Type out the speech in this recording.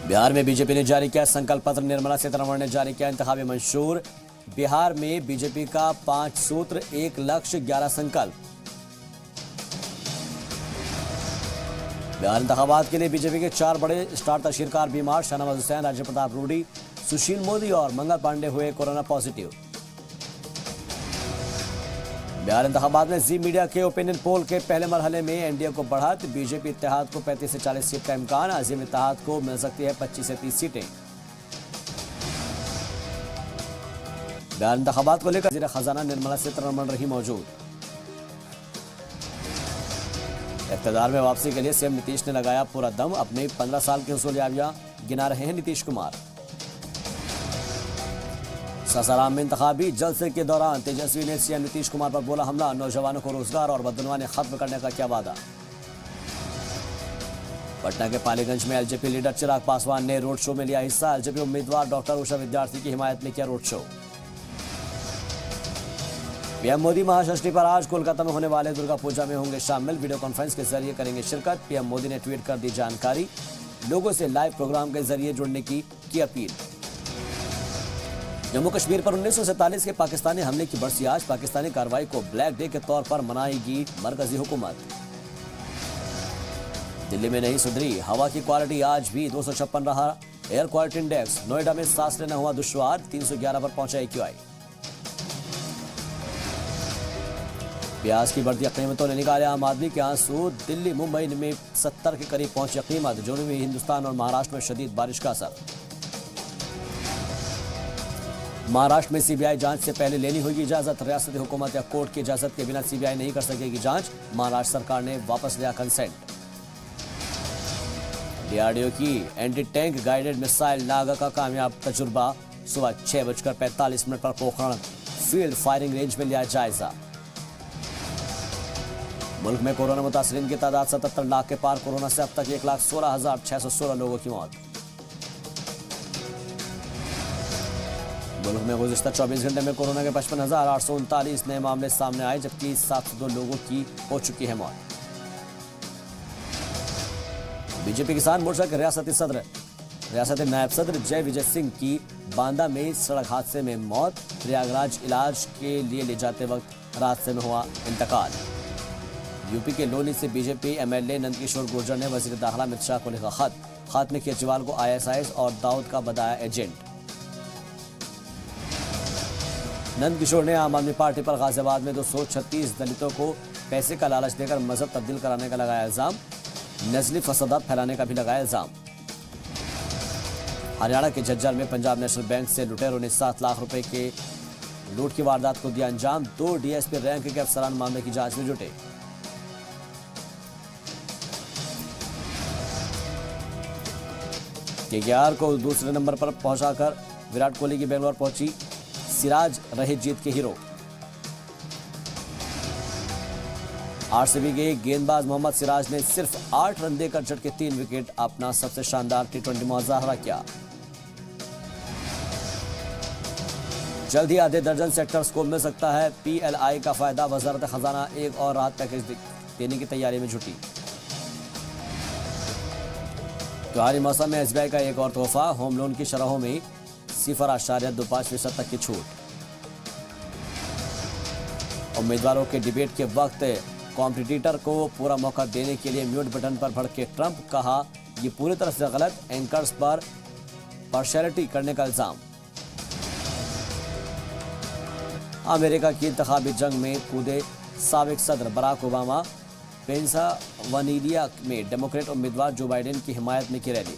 बिहार में बीजेपी ने जारी किया संकल्प पत्र। निर्मला सीतारमण ने जारी किया इंतखाबी मंशूर। बिहार में बीजेपी का 5 सूत्र, 1 लक्ष्य, 11 संकल्प। बिहार इंतखाबात के लिए बीजेपी के 4 बड़े स्टार तशहीरकार बीमार। शाहनवाज हुसैन, राजेंद्र प्रताप रूडी, सुशील मोदी और मंगल पांडे हुए कोरोना पॉजिटिव। बिहार इंतखाबात में जी मीडिया के ओपिनियन पोल के पहले मरहले में एनडीए को बढ़त। बीजेपी इत्तेहाद को 35 से 40 सीट का इम्कान। अजीम इत्तेहाद को मिल सकती है 25 से 30 सीटें। बिहार इंतखाबात को लेकर वज़ीर खजाना निर्मला सीतारमण रही मौजूद। इक़्तिदार में वापसी के लिए सीएम नीतीश ने लगाया पूरा दम। अपने 15 साल की हुसूलियाबियां गिना रहे हैं नीतीश कुमार। सासाराम में इंतखाबी जलसे के दौरान तेजस्वी ने सीएम नीतीश कुमार पर बोला हमला। नौजवानों को रोजगार और बदनवाने खत्म करने का क्या वादा। पटना के पालीगंज में एलजेपी लीडर चिराग पासवान ने रोड शो में लिया हिस्सा। एलजेपी उम्मीदवार डॉक्टर उषा विद्यार्थी की हिमायत में किया road show. PM Modi Mahashashthi पर आज कोलकाता में होने वाले दुर्गा पूजा में होंगे शामिल। वीडियो कॉन्फ्रेंस के जरिए करेंगे शिरकत। पीएम मोदी ने ट्वीट कर दी जानकारी। लोगों से लाइव प्रोग्राम के जरिए जुड़ने की अपील। जम्मू कश्मीर पर 1947 के पाकिस्तानी हमले की बरसी आज। पाकिस्तानी कार्रवाई को ब्लैक डे के तौर पर मनाएगी मरकजी हुकूमत। दिल्ली में नहीं सुधरी हवा की क्वालिटी, आज भी 256 रहा एयर क्वालिटी इंडेक्स। नोएडा में सांस लेना हुआ दुश्वार, 311 पर पहुंचा AQI। प्याज की बढ़ती कीमतों ने निकाले आम आदमी के आंसू। दिल्ली मुंबई में 70 के करीब पहुंची कीमत। जनूबी हिंदुस्तान और महाराष्ट्र में शदीद बारिश का असर। महाराष्ट्र में सीबीआई जांच से पहले लेनी होगी इजाजत। रियासती हुकूमत या कोर्ट की इजाजत के बिना सीबीआई नहीं कर सकेगी जांच। महाराष्ट्र सरकार ने वापस लिया कंसेंट। डीआरडीओ की anti tank guided missile Naga का कामयाब तजुर्बा। सुबह 6:45 पर पोखरण फील्ड फायरिंग रेंज में लिया जायजा। मुल्क में कोरोना मुतासरीन की तादाद 77 लाख के पार। कोरोना से अब तक 1,16,616 लोगों की मौत। मुल्क में गुज़िश्ता 24 घंटे में कोरोना के 55,839 नए मामले सामने आए, जबकि 702 लोगों की हो चुकी है मौत। बीजेपी किसान मोर्चा के रियासती नायब सदर जय विजय सिंह की बांदा में सड़क हादसे में मौत। प्रयागराज इलाज के लिए ले जाते वक्त हादसे में हुआ इंतकाल। यूपी के लोनी से बीजेपी एमएलए नंदकिशोर गुर्जर ने वजीर दाखिला अमित शाह को लिखा खत। खत में केजरीवाल को ISIS और दाऊद का बताया एजेंट। नंदकिशोर ने आम आदमी पार्टी पर गाजियाबाद में 236 दलितों को पैसे का लालच देकर मजहब तब्दील कराने का लगाया इल्जाम। नस्ली फसादात फैलाने का भी लगाया इल्जाम। हरियाणा के झज्जर में पंजाब नेशनल बैंक से लुटेरों ने 7 लाख रुपए के लूट की वारदात को दिया अंजाम। 2 DSP रैंक के अफसरान मामले की जांच में जुटे। KKR को दूसरे नंबर पर पहुंचाकर विराट कोहली की बेंगलोर पहुंची सिराज रहे जीत के हीरो। RCB के गेंदबाज मोहम्मद सिराज ने सिर्फ 8 रन देकर झटके 3 विकेट अपना सबसे शानदार T20 मुजाहरा किया। जल्द ही आधे दर्जन सेक्टर्स को मिल सकता है PLI का फायदा। वजारत खजाना एक और राहत पैकेज देने की तैयारी में जुटी। त्योहारी मौसम में SBI का एक और तोहफा। होम लोन की शरहों में 0.25% तक की छूट। उम्मीदवारों के डिबेट के वक्त कॉम्पिटिटर को पूरा मौका देने के लिए म्यूट बटन पर भड़के ट्रंप। कहा ये पूरी तरह से गलत। एंकर्स पर पार्शियलिटी करने का इल्जाम। अमेरिका की इंतखाबी जंग में कूदे साबिक सदर बराक ओबामा। पेंसिल्वेनिया में डेमोक्रेट उम्मीदवार जो बाइडेन की हिमायत में की रैली।